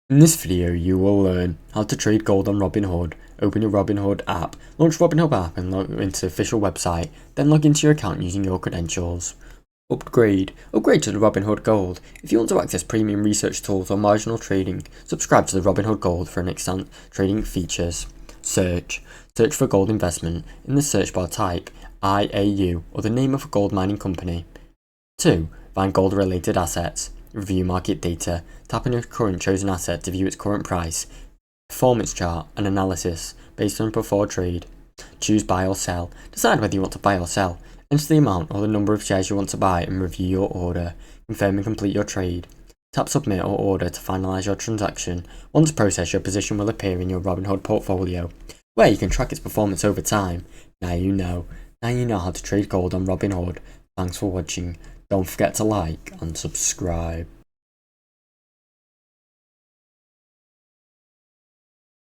In this video, you will learn how to trade gold on Robinhood, open your Robinhood app, launch Robinhood app and log into the official website, then log into your account using your credentials. Upgrade to the Robinhood Gold. If you want to access premium research tools or marginal trading, subscribe to the Robinhood Gold for an extant trading features. Search for gold investment. In the search bar type IAU or the name of a gold mining company. 2. Find gold related assets. Review market data. Tap on your current chosen asset to view its current price, performance chart and analysis based on before trade. Choose buy or sell. Decide whether you want to buy or sell. Enter the amount or the number of shares you want to buy and review your order. Confirm and complete your trade. Tap submit or order to finalize your transaction. Once processed, your position will appear in your Robinhood portfolio, where you can track its performance over time. Now you know how to trade gold on Robinhood. Thanks for watching. Don't forget to like and subscribe.